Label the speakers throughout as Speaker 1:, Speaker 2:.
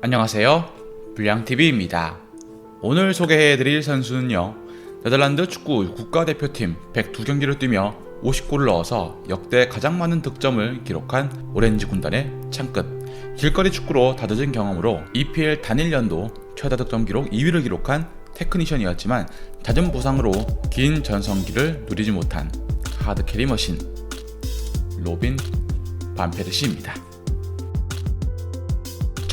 Speaker 1: 안녕하세요, 불량TV입니다. 오늘 소개해드릴 선수는요, 네덜란드 축구 국가대표팀 102경기를 뛰며 50골을 넣어서 역대 가장 많은 득점을 기록한 오렌지 군단의 창끝, 길거리 축구로 다져진 경험으로 EPL 단일 연도 최다 득점 기록 2위를 기록한 테크니션이었지만 잦은 부상으로 긴 전성기를 누리지 못한 하드캐리 머신 로빈 반 페르시입니다.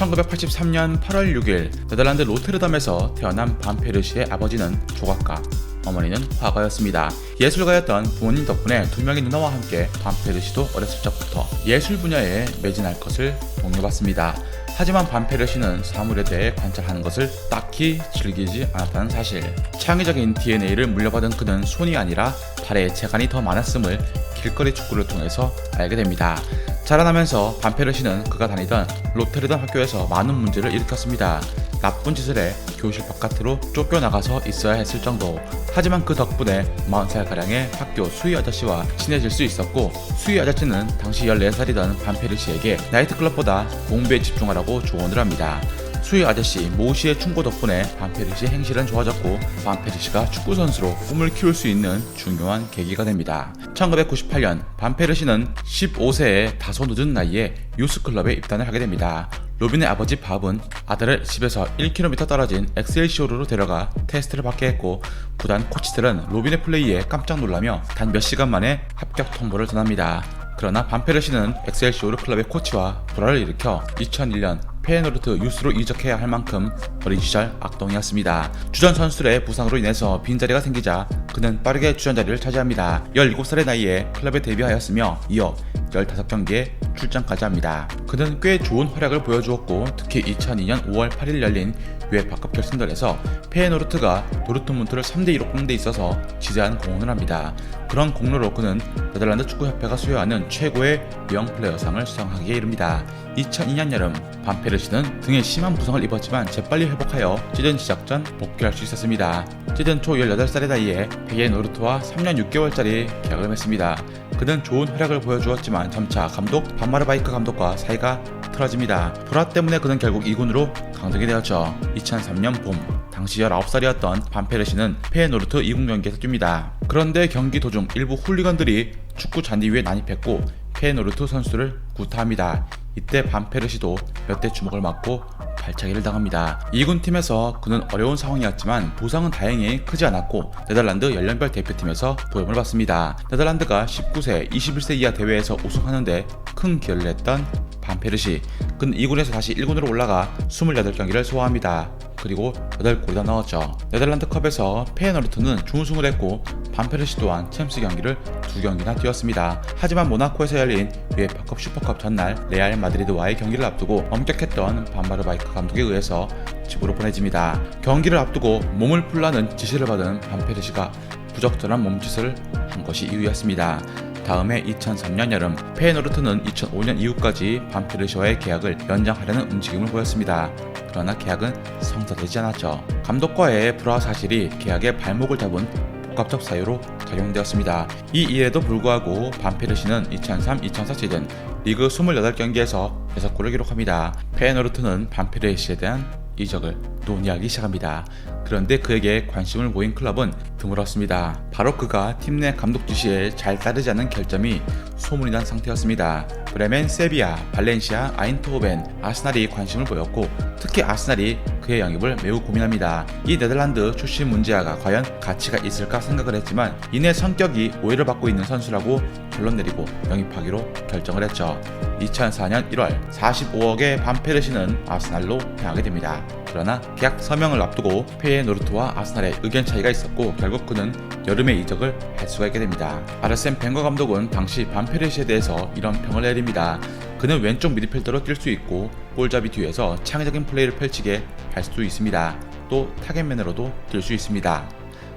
Speaker 1: 1983년 8월 6일 네덜란드 로테르담에서 태어난 반 페르시의 아버지는 조각가, 어머니는 화가였습니다. 예술가였던 부모님 덕분에 두 명의 누나와 함께 반 페르시도 어렸을 적부터 예술 분야에 매진할 것을 독려받습니다. 하지만 반 페르시는 사물에 대해 관찰하는 것을 딱히 즐기지 않았다는 사실. 창의적인 DNA를 물려받은 그는 손이 아니라 발에 재간이 더 많았음을 길거리 축구를 통해서 알게 됩니다. 자라나면서 반 페르시는 그가 다니던 로테르담 학교에서 많은 문제를 일으켰습니다. 나쁜 짓을 해 교실 바깥으로 쫓겨나가서 있어야 했을 정도. 하지만 그 덕분에 40살가량의 학교 수희 아저씨와 친해질 수 있었고, 수희 아저씨는 당시 14살이던 반 페르시에게 나이트클럽보다 공부에 집중하라고 조언을 합니다. 수희 아저씨 모 씨의 충고 덕분에 반 페르시의 행실은 좋아졌고, 반 페르시가 축구 선수로 꿈을 키울 수 있는 중요한 계기가 됩니다. 1998년 반 페르시는 15세의 다소 늦은 나이에 유스클럽에 입단을 하게 됩니다. 로빈의 아버지 밥은 아들을 집에서 1km 떨어진 엑셀시오르로 데려가 테스트를 받게 했고, 구단 코치들은 로빈의 플레이에 깜짝 놀라며 단 몇 시간 만에 합격 통보를 전합니다. 그러나 반 페르시는 엑셀시오르 클럽의 코치와 불화를 일으켜 2001년 페예노르트 유스로 이적해야 할 만큼 어린 시절 악동이었습니다. 주전 선수들의 부상으로 인해서 빈자리가 생기자 그는 빠르게 주전 자리를 차지합니다. 17살의 나이에 클럽에 데뷔하였으며 이어 15경기에 출장까지 합니다. 그는 꽤 좋은 활약을 보여주었고, 특히 2002년 5월 8일 열린 UEFA컵 결승전에서 페예노르트가 도르트문트를 3대2로 꺾는 데 있어서 지대한 공헌을 합니다. 그런 공로로 그는 네덜란드 축구협회가 수여하는 최고의 명플레이어상을 수상하기에 이릅니다. 2002년 여름 반 페르시는 등에 심한 부상을 입었지만 재빨리 회복하여 시즌 시작 전 복귀할 수 있었습니다. 시즌 초 18살의 나이에 페예노르트와 3년 6개월짜리 계약을 맺습니다. 그는 좋은 활약을 보여주었지만 점차 감독 반마르바이크 감독과 사이가 틀어집니다. 불화 때문에 그는 결국 2군으로 강등이 되었죠. 2003년 봄, 당시 19살이었던 반 페르시는 페예노르트 2군 경기에서 뜁니다. 그런데 경기 도중 일부 훌리건들이 축구 잔디 위에 난입했고 페예노르트 선수를 구타합니다. 이때 반 페르시도 몇 대 주먹을 맞고 발차기를 당합니다. 2군 팀에서 그는 어려운 상황이었지만 부상은 다행히 크지 않았고 네덜란드 연령별 대표팀에서 도움을 받습니다. 네덜란드가 19세, 21세 이하 대회에서 우승하는데 큰 기여를 했던 반 페르시. 그는 2군에서 다시 1군으로 올라가 28경기를 소화합니다. 그리고 8골이나 넣었죠. 네덜란드컵에서 페예노르트는 준우승을 했고 반 페르시 또한 챔스 경기를 2경기나 뛰었습니다. 하지만 모나코에서 열린 UEFA컵 슈퍼컵 전날 레알 마드리드와의 경기를 앞두고 엄격했던 반마르바이크 감독에 의해서 집으로 보내집니다. 경기를 앞두고 몸을 풀라는 지시를 받은 반 페르시가 부적절한 몸짓을 한 것이 이유였습니다. 다음해 2003년 여름 페예노르트는 2005년 이후까지 반 페르시와의 계약을 연장하려는 움직임을 보였습니다. 그러나 계약은 성사되지 않았죠. 감독과의 불화 사실이 계약의 발목을 잡은 복합적 사유로 작용되었습니다. 이 일에도 불구하고 반 페르시는 2003-2004 시즌 리그 28경기에서 6골을 기록합니다. 페예노르트는 반 페르시에 대한 이적을 논의하기 시작합니다. 그런데 그에게 관심을 보인 클럽은 드물었습니다. 바로 그가 팀 내 감독 지시에 잘 따르지 않는 결점이 소문이 난 상태였습니다. 브레멘, 세비야, 발렌시아, 아인트호벤, 아스날이 관심을 보였고, 특히 아스날이 그의 영입을 매우 고민합니다. 이 네덜란드 출신 문제아가 과연 가치가 있을까 생각을 했지만 이내 성격이 오해를 받고 있는 선수라고 결론 내리고 영입하기로 결정을 했죠. 2004년 1월 45억의 반 페르시는 아스날로 향하게 됩니다. 그러나 계약 서명을 앞두고 페예노르트와 아스날의 의견 차이가 있었고 결국 그는 여름에 이적을 할 수가 있게 됩니다. 아르센 벵거 감독은 당시 반 페르시에 대해서 이런 평을 내립니다. 그는 왼쪽 미드필더로 뛸 수 있고 볼잡이 뒤에서 창의적인 플레이를 펼치게 할 수도 있습니다. 또 타겟맨으로도 뛸 수 있습니다.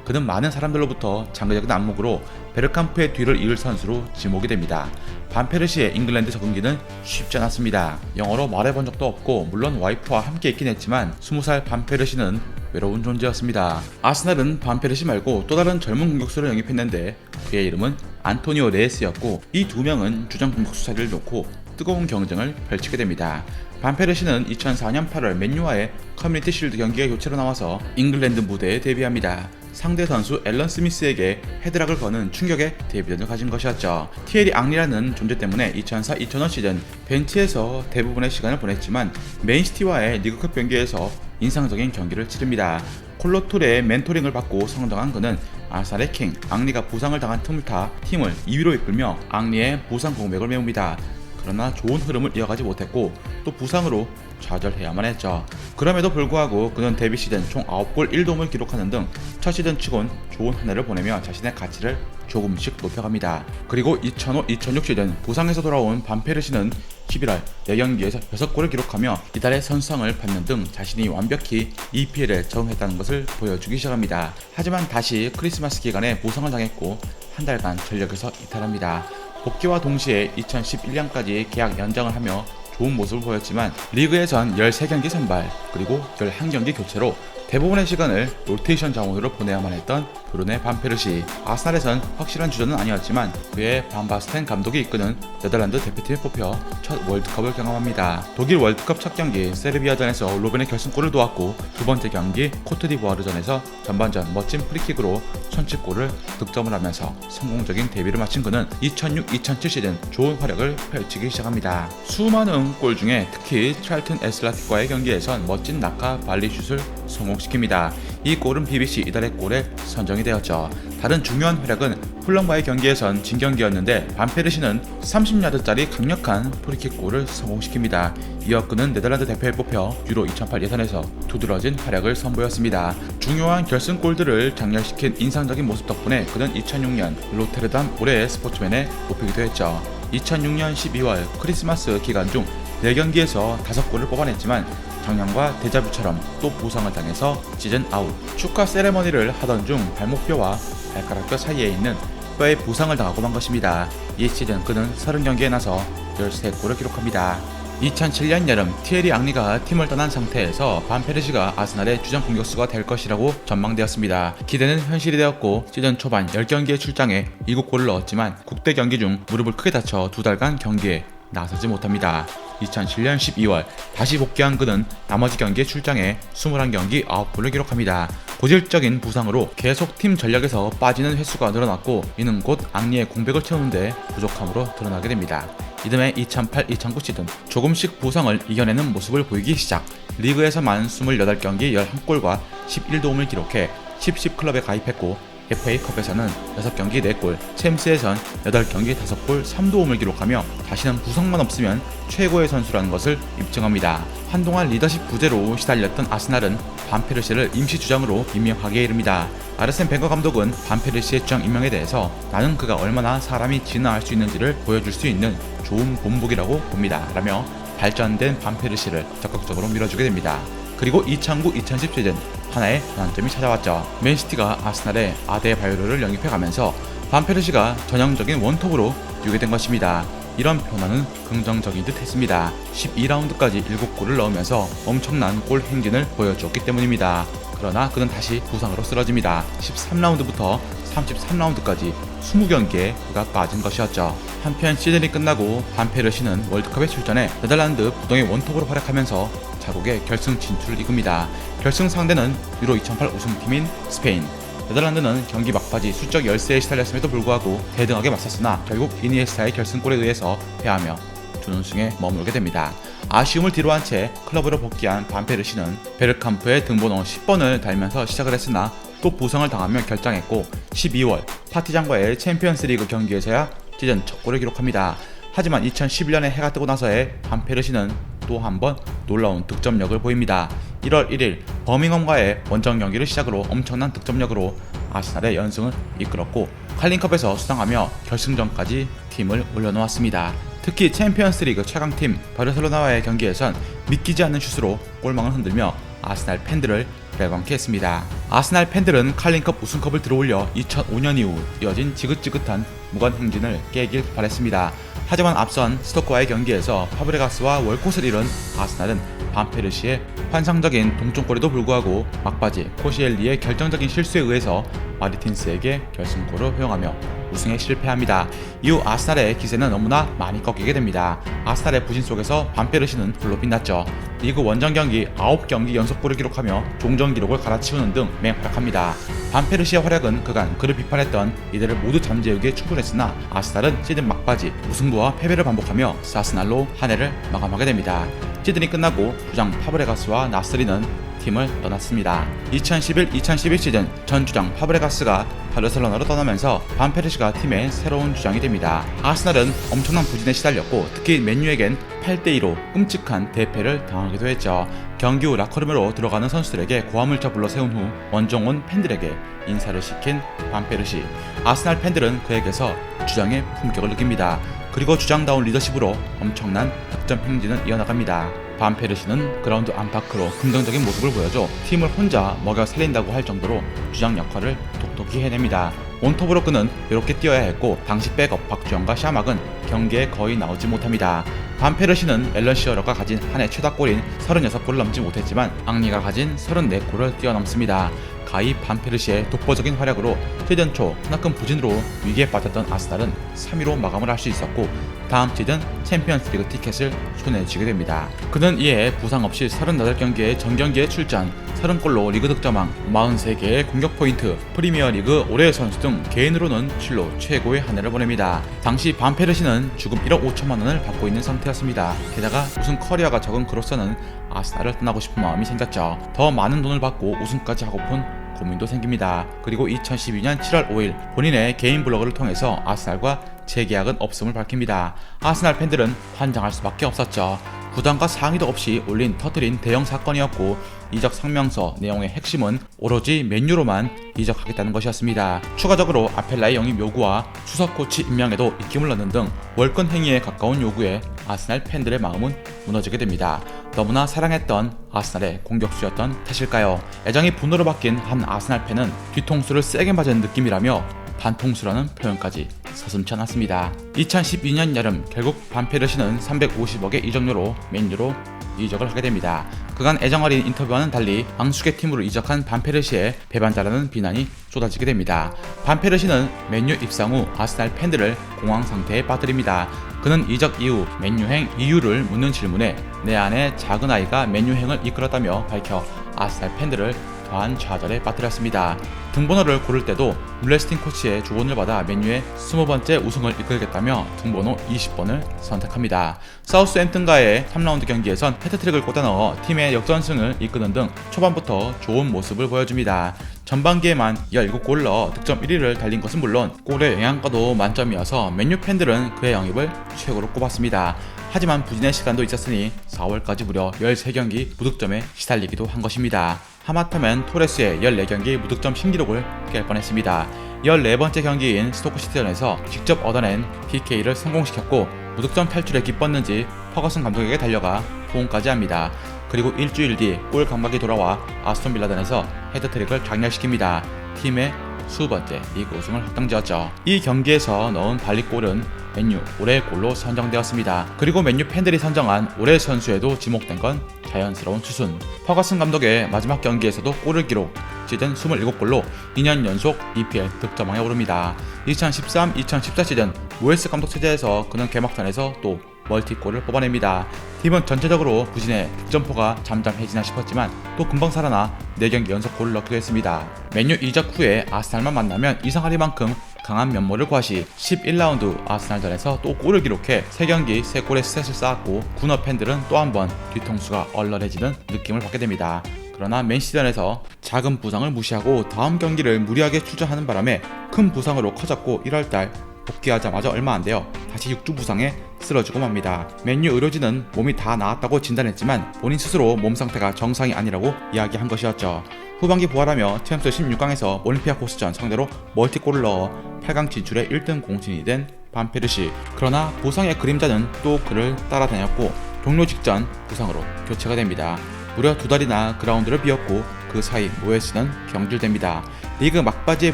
Speaker 1: 그는 많은 사람들로부터 장기적인 안목으로 베르캄프의 뒤를 이을 선수로 지목이 됩니다. 반 페르시의 잉글랜드 적응기는 쉽지 않았습니다. 영어로 말해본 적도 없고 물론 와이프와 함께 있긴 했지만 20살 반 페르시는 외로운 존재였습니다. 아스날은 반 페르시 말고 또 다른 젊은 공격수를 영입했는데 그의 이름은 안토니오 레스였고 이 두 명은 주전 공격수 자리를 놓고 뜨거운 경쟁을 펼치게 됩니다. 반페르시는 2004년 8월 맨유와의 커뮤니티 실드 경기에 교체로 나와서 잉글랜드 무대에 데뷔합니다. 상대 선수 앨런 스미스에게 헤드락을 거는 충격의 데뷔전을 가진 것이었죠. 티에리 앙리라는 존재 때문에 2004-2005 시즌 벤치에서 대부분의 시간을 보냈지만 맨시티와의 리그컵 경기에서 인상적인 경기를 치릅니다. 콜로툴의 멘토링을 받고 성장한 그는 아스날의 킹 앙리가 부상을 당한 틈을 타 팀을 2위로 이끌며 앙리의 부상 공백을 메웁니다. 그러나 좋은 흐름을 이어가지 못했고 또 부상으로 좌절해야만 했죠. 그럼에도 불구하고 그는 데뷔 시즌 총 9골 1도움을 기록하는 등 첫 시즌 치곤 좋은 한 해를 보내며 자신의 가치를 조금씩 높여갑니다. 그리고 2005-2006 시즌 부상에서 돌아온 반페르시는 11월 4경기에서 6골을 기록하며 이달의 선수상을 받는 등 자신이 완벽히 EPL에 적응했다는 것을 보여주기 시작합니다. 하지만 다시 크리스마스 기간에 부상을 당했고 한 달간 전력에서 이탈합니다. 복귀와 동시에 2011년까지 계약 연장을 하며 좋은 모습을 보였지만 리그에선 13경기 선발 그리고 11경기 교체로 대부분의 시간을 로테이션 자원으로 보내야만 했던 브루네 반페르시. 아스날에선 확실한 주전은 아니었지만 그의 반 바스텐 감독이 이끄는 네덜란드 대표팀에 뽑혀 첫 월드컵을 경험합니다. 독일 월드컵 첫 경기 세르비아전에서 로벤의 결승골을 도왔고 두 번째 경기 코트디부아르전에서 전반전 멋진 프리킥으로 선취골을 득점을 하면서 성공적인 데뷔를 마친 그는 2006-2007 시즌 좋은 활약을 펼치기 시작합니다. 수많은 골 중에 특히 찰튼 에슬라틱과의 경기에선 멋진 낙하 발리슛을 성공시킵니다. 이 골은 BBC 이달의 골에 선정이 되었죠. 다른 중요한 활약은 풀럼과의 경기에선 진경기였는데 반페르시는 30야드짜리 강력한 프리킥 골을 성공시킵니다. 이어 그는 네덜란드 대표에 뽑혀 유로 2008 예선에서 두드러진 활약을 선보였습니다. 중요한 결승골들을 장렬시킨 인상적인 모습 덕분에 그는 2006년 로테르담 올해의 스포츠맨에 뽑히기도 했죠. 2006년 12월 크리스마스 기간 중 4경기에서 5골을 뽑아냈지만 작년과 데자뷰처럼 또 부상을 당해서 시즌 아웃. 축하 세레머니를 하던 중 발목뼈와 발가락뼈 사이에 있는 뼈에 부상을 당하고 만 것입니다. 이 시즌 그는 30경기에 나서 13골을 기록합니다. 2007년 여름 티에리 앙리가 팀을 떠난 상태에서 반페르시가 아스날의 주전 공격수가 될 것이라고 전망되었습니다. 기대는 현실이 되었고 시즌 초반 10경기에 출장해 7골을 넣었지만 국대 경기 중 무릎을 크게 다쳐 2달간 경기에 나서지 못합니다. 2007년 12월 다시 복귀한 그는 나머지 경기에 출장해 21경기 9골을 기록합니다. 고질적인 부상으로 계속 팀 전력에서 빠지는 횟수가 늘어났고 이는 곧 앙리의 공백을 채우는데 부족함으로 드러나게 됩니다. 이듬해 2008-2009 시즌 조금씩 부상을 이겨내는 모습을 보이기 시작. 리그에서만 28경기 11골과 11도움을 기록해 10 클럽에 가입했고 FA컵에서는 6경기 4골, 챔스에선 8경기 5골 3도움을 기록하며 다시는 부상만 없으면 최고의 선수라는 것을 입증합니다. 한동안 리더십 부재로 시달렸던 아스날은 반페르시를 임시 주장으로 임명하기에 이릅니다. 아르센 벵거 감독은 반페르시의 주장 임명에 대해서 나는 그가 얼마나 사람이 진화할 수 있는지를 보여줄 수 있는 좋은 본보기라고 봅니다. 라며 발전된 반페르시를 적극적으로 밀어주게 됩니다. 그리고 2009-2010 시즌 하나의 변환점이 찾아왔죠. 맨시티가 아스날의 아데바요르를 영입해가면서 반페르시가 전형적인 원톱으로 뛰게 된 것입니다. 이런 변화는 긍정적인 듯 했습니다. 12라운드까지 7골을 넣으면서 엄청난 골 행진을 보여주었기 때문입니다. 그러나 그는 다시 부상으로 쓰러집니다. 13라운드부터 33라운드까지 20경기에 그가 빠진 것이었죠. 한편 시즌이 끝나고 반페르시는 월드컵에 출전해 네덜란드 부동의 원톱으로 활약하면서 자국의 결승 진출을 이끕니다. 결승 상대는 유로 2008 우승팀인 스페인. 네덜란드는 경기 막바지 수적 열세에 시달렸음에도 불구하고 대등하게 맞섰으나 결국 이니에스타의 결승골에 의해서 패하며 준우승에 머물게 됩니다. 아쉬움을 뒤로한 채 클럽으로 복귀한 반페르시는 베르캄프의 등번호 10번을 달면서 시작을 했으나 또 부상을 당하며 결장했고 12월 파티잔과의 챔피언스리그 경기에서야 시즌 첫 골을 기록합니다. 하지만 2011년에 해가 뜨고 나서의 반페르시는 또 한 번 놀라운 득점력을 보입니다. 1월 1일 버밍엄과의 원정 경기를 시작으로 엄청난 득점력으로 아스날의 연승을 이끌었고 칼링컵에서 수상하며 결승전까지 팀을 올려놓았습니다. 특히 챔피언스리그 최강팀 바르셀로나와의 경기에선 믿기지 않는 슛으로 골망을 흔들며 아스날 팬들을 열광케 했습니다. 아스날 팬들은 칼링컵 우승컵을 들어올려 2005년 이후 이어진 지긋지긋한 무관 행진을 깨길 바랬습니다. 하지만 앞선 스토크와의 경기에서 파브레가스와 월콧을 이룬 아스날은 반페르시의 환상적인 동점골에도 불구하고 막바지 코시엘리의 결정적인 실수에 의해서 마르틴스에게 결승골을 허용하며 우승에 실패합니다. 이후 아스날의 기세는 너무나 많이 꺾이게 됩니다. 아스날의 부진 속에서 반페르시는 홀로 빛났죠. 리그 원정 경기 9경기 연속골을 기록하며 종전 기록을 갈아치우는 등 맹활약합니다. 반페르시의 활약은 그간 그를 비판했던 이들을 모두 잠재우기에 충분했으나 아스날은 시즌 막바지 무승부와 패배를 반복하며 사스날로 한 해를 마감하게 됩니다. 시즌이 끝나고 주장 파브레가스와 나스리는 팀을 떠났습니다. 2011 시즌 전 주장 파브레가스가 바르셀로나로 떠나면서 반페르시가 팀의 새로운 주장이 됩니다. 아스날은 엄청난 부진에 시달렸고 특히 맨유에겐 8대2로 끔찍한 대패를 당하기도 했죠. 경기 후 라커룸으로 들어가는 선수들에게 고함을 불러 세운 후 원정 팬들에게 인사를 시킨 반페르시. 아스날 팬들은 그에게서 주장의 품격을 느낍니다. 그리고 주장다운 리더십으로 엄청난 득점 행진을 이어나갑니다. 반페르시는 그라운드 안팎으로 긍정적인 모습을 보여줘 팀을 혼자 먹여 살린다고 할 정도로 주장 역할을 독특히 해냅니다. 온톱으로 그는 이렇게 뛰어야 했고 당시 백업 박주영과 샤막은 경기에 거의 나오지 못합니다. 반페르시는 앨런 시어러가 가진 한 해 최다골인 36골을 넘지 못했지만 앙리가 가진 34골을 뛰어넘습니다. 가히 반페르시의 독보적인 활약으로 시즌 초 크나큰 부진으로 위기에 빠졌던 아스날은 3위로 마감을 할 수 있었고 다음 시즌 챔피언스리그 티켓을 손에 쥐게 됩니다. 그는 이에 부상 없이 38경기의 전경기에 출전, 30골로 리그 득점왕, 43개의 공격 포인트, 프리미어리그 올해의 선수 등 개인으로는 실로 최고의 한 해를 보냅니다. 당시 반페르시는 주급 1억 5천만 원을 받고 있는 상태였습니다. 게다가 우승 커리어가 적은 그로서는 아스날을 떠나고 싶은 마음이 생겼죠. 더 많은 돈을 받고 우승까지 하고픈 고민도 생깁니다. 그리고 2012년 7월 5일 본인의 개인 블로그를 통해서 아스날과 재계약은 없음을 밝힙니다. 아스날 팬들은 환장할 수밖에 없었죠. 구단과 상의도 없이 터뜨린 대형 사건이었고 이적 상명서 내용의 핵심은 오로지 맨유로만 이적하겠다는 것이었습니다. 추가적으로 아펠라의 영입 요구와 수석 코치 임명에도 입김을 넣는 등 월권 행위에 가까운 요구에 아스날 팬들의 마음은 무너지게 됩니다. 너무나 사랑했던 아스날의 공격수였던 탓일까요? 애정이 분노로 바뀐 한 아스날 팬은 뒤통수를 세게 맞은 느낌이라며 반통수라는 표현까지 서슴지 않았습니다. 2012년 여름 결국 반페르시는 350억의 이적료로 맨유로 이적을 하게 됩니다. 그간 애정어린 인터뷰와는 달리 앙숙의 팀으로 이적한 반페르시의 배반자라는 비난이 쏟아지게 됩니다. 반페르시는 맨유 입상 후 아스날 팬들을 공황 상태에 빠뜨립니다. 그는 이적 이후 맨유행 이유를 묻는 질문에 내 안에 작은 아이가 맨유행을 이끌었다며 밝혀 아스날 팬들을 더한 좌절에 빠뜨렸습니다. 등번호를 고를 때도 물레스틴 코치의 조언을 받아 맨유의 20번째 우승을 이끌겠다며 등번호 20번을 선택합니다. 사우스햄튼과의 3라운드 경기에선 해트트릭을 꽂아 넣어 팀의 역전승을 이끄는 등 초반부터 좋은 모습을 보여줍니다. 전반기에만 17골을 넣어 득점 1위를 달린 것은 물론 골의 영향가도 만점이어서 맨유 팬들은 그의 영입을 최고로 꼽았습니다. 하지만 부진의 시간도 있었으니 4월까지 무려 13경기 무득점에 시달리기도 한 것입니다. 하마터면 토레스의 14경기 무득점 신기록을 깰 뻔했습니다. 14번째 경기인 스토크시티전에서 직접 얻어낸 PK를 성공시켰고 무득점 탈출에 기뻤는지 퍼거슨 감독에게 달려가 포옹까지 합니다. 그리고 일주일 뒤 골 감각이 돌아와 아스톤 빌라전에서 헤드트릭을 장렬시킵니다. 팀의 수번째 리그 우승을 확정지었죠. 이 경기에서 넣은 발리골은 맨유 올해의 골로 선정되었습니다. 그리고 맨유 팬들이 선정한 올해의 선수에도 지목된 건 자연스러운 수순. 퍼거슨 감독의 마지막 경기에서도 골을 기록, 시즌 27골로 2년 연속 EPL 득점왕에 오릅니다. 2013-2014 시즌 모에스 감독 체제에서 그는 개막전에서 또 멀티골을 뽑아냅니다. 팀은 전체적으로 부진해 득점포가 잠잠해지나 싶었지만 또 금방 살아나 4경기 연속 골을 넣기도 했습니다. 맨유 이적 후에 아스날만 만나면 이상하리만큼 강한 면모를 과시 11라운드 아스날전에서 또 골을 기록해 3경기 3골의 스탯을 쌓았고 구너 팬들은 또 한 번 뒤통수가 얼얼해지는 느낌을 받게 됩니다. 그러나 맨시티전에서 작은 부상을 무시하고 다음 경기를 무리하게 출전하는 바람에 큰 부상으로 커졌고 1월달 복귀하자마자 얼마 안 되어 다시 육주 부상에 쓰러지고 맙니다. 맨유 의료진은 몸이 다 나았다고 진단했지만 본인 스스로 몸 상태가 정상이 아니라고 이야기한 것이었죠. 후반기 부활하며 챔스 16강에서 올림피아코스전 상대로 멀티골을 넣어 8강 진출의 1등 공신이 된 반페르시. 그러나 부상의 그림자는 또 그를 따라다녔고 종료 직전 부상으로 교체가 됩니다. 무려 2달이나 그라운드를 비웠고 그 사이 모에스는 경질됩니다. 리그 막바지에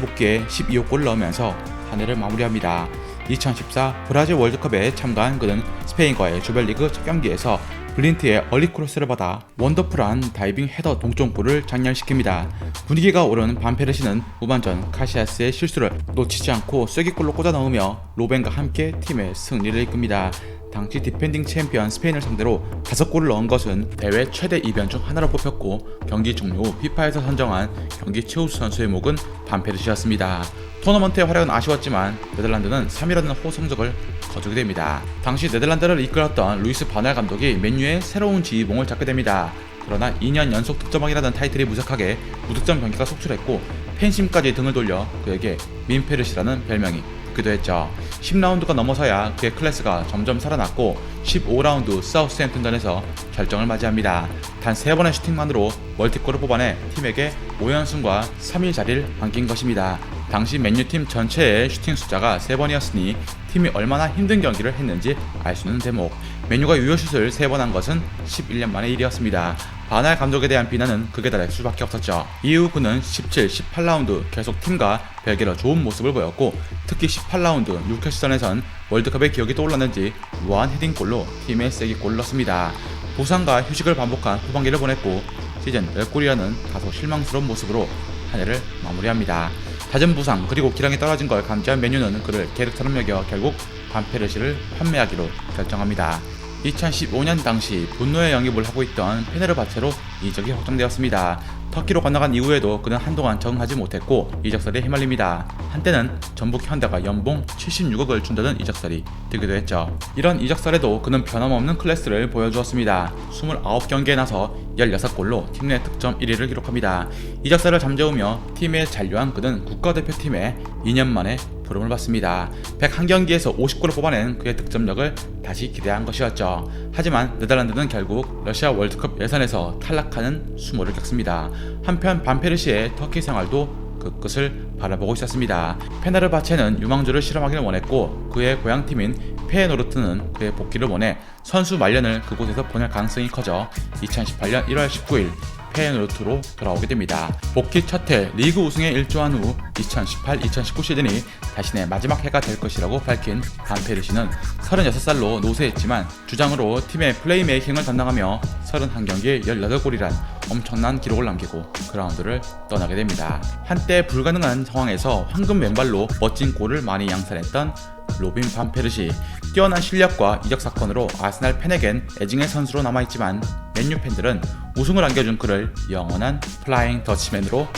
Speaker 1: 복귀해 12호골을 넣으면서 한 해를 마무리합니다. 2014 브라질 월드컵에 참가한 그는 스페인과의 조별리그 첫 경기에서 블린트의 얼리 크로스를 받아 원더풀한 다이빙 헤더 동점골을 장렬시킵니다. 분위기가 오른 반페르시는 후반전 카시아스의 실수를 놓치지 않고 쐐기골로 꽂아 넣으며 로벤과 함께 팀의 승리를 이끕니다. 당시 디펜딩 챔피언 스페인을 상대로 5골을 넣은 것은 대회 최대 이변 중 하나로 뽑혔고, 경기 종료 후 피파에서 선정한 경기 최우수 선수의 목은 반페르시였습니다. 토너먼트의 활약은 아쉬웠지만 네덜란드는 3위라는 호성적을 거두게 됩니다. 당시 네덜란드를 이끌었던 루이스 바날 감독이 맨유의 새로운 지휘봉을 잡게 됩니다. 그러나 2년 연속 득점왕이라는 타이틀이 무색하게 무득점 경기가 속출했고, 팬심까지 등을 돌려 그에게 민페르시라는 별명이 붙기도 했죠. 10라운드가 넘어서야 그의 클래스가 점점 살아났고 15라운드 사우스햄튼전에서 결정을 맞이합니다. 단 3번의 슈팅만으로 멀티골을 뽑아내 팀에게 5연승과 3위 자리를 안긴 것입니다. 당시 맨유팀 전체의 슈팅 숫자가 3번이었으니 팀이 얼마나 힘든 경기를 했는지 알 수 있는 대목. 맨유가 유효슛을 3번 한 것은 11년 만의 일이었습니다. 바날 감독에 대한 비난은 극에 달할 수밖에 없었죠. 이후 그는 17, 18라운드 계속 팀과 별개로 좋은 모습을 보였고, 특히 18라운드 뉴캐슬전에선 월드컵의 기억이 떠올랐는지 우아한 헤딩골로 팀의 쐐기골을 넣었습니다. 부상과 휴식을 반복한 후반기를 보냈고 시즌 10골이라는 다소 실망스러운 모습으로 한 해를 마무리합니다. 잦은 부상 그리고 기량이 떨어진 걸 감지한 맨유는 그를 계륵처럼 여겨 결국 반페르시를 판매하기로 결정합니다. 2015년 당시 분노의 영입을 하고 있던 페네르바체로 이적이 확정되었습니다. 터키로 건너간 이후에도 그는 한동안 적응하지 못했고 이적설에 휘말립니다. 한때는 전북 현대가 연봉 76억을 준다는 이적설이 되기도 했죠. 이런 이적설에도 그는 변함없는 클래스를 보여주었습니다. 29경기에 나서 16골로 팀 내 득점 1위를 기록합니다. 이적설을 잠재우며 팀에 잔류한 그는 국가대표팀에 2년 만에 부름을 받습니다. 101경기에서 50골을 뽑아낸 그의 득점력을 다시 기대한 것이었죠. 하지만 네덜란드는 결국 러시아 월드컵 예선에서 탈락하는 수모를 겪습니다. 한편 반페르시의 터키 생활도 그 끝을 바라보고 있었습니다. 페네르바체는 유망주를 실험하기를 원했고 그의 고향팀인 페예노르트는 그의 복귀를 원해 선수 말년을 그곳에서 보낼 가능성이 커져 2018년 1월 19일 페예노르트로 돌아오게 됩니다. 복귀 첫해 리그 우승에 일조한 후 2018-2019 시즌이 자신의 마지막 해가 될 것이라고 밝힌 반페르시는 36살로 노쇠했지만 주장으로 팀의 플레이메이킹을 담당하며 31경기에 18골이란 엄청난 기록을 남기고 그라운드를 떠나게 됩니다. 한때 불가능한 상황에서 황금 왼발로 멋진 골을 많이 양산했던 로빈 반페르시, 뛰어난 실력과 이적 사건으로 아스날 팬에겐 애증의 선수로 남아있지만 맨유 팬들은 우승을 안겨준 그를 영원한 플라잉 더치맨으로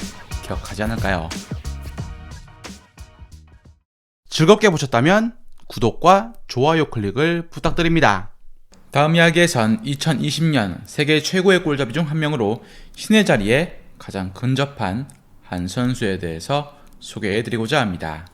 Speaker 1: 기억하지 않을까요? 즐겁게 보셨다면 구독과 좋아요 클릭을 부탁드립니다. 다음 이야기에선 2020년 세계 최고의 골잡이 중 한 명으로 신의 자리에 가장 근접한 한 선수에 대해서 소개해드리고자 합니다.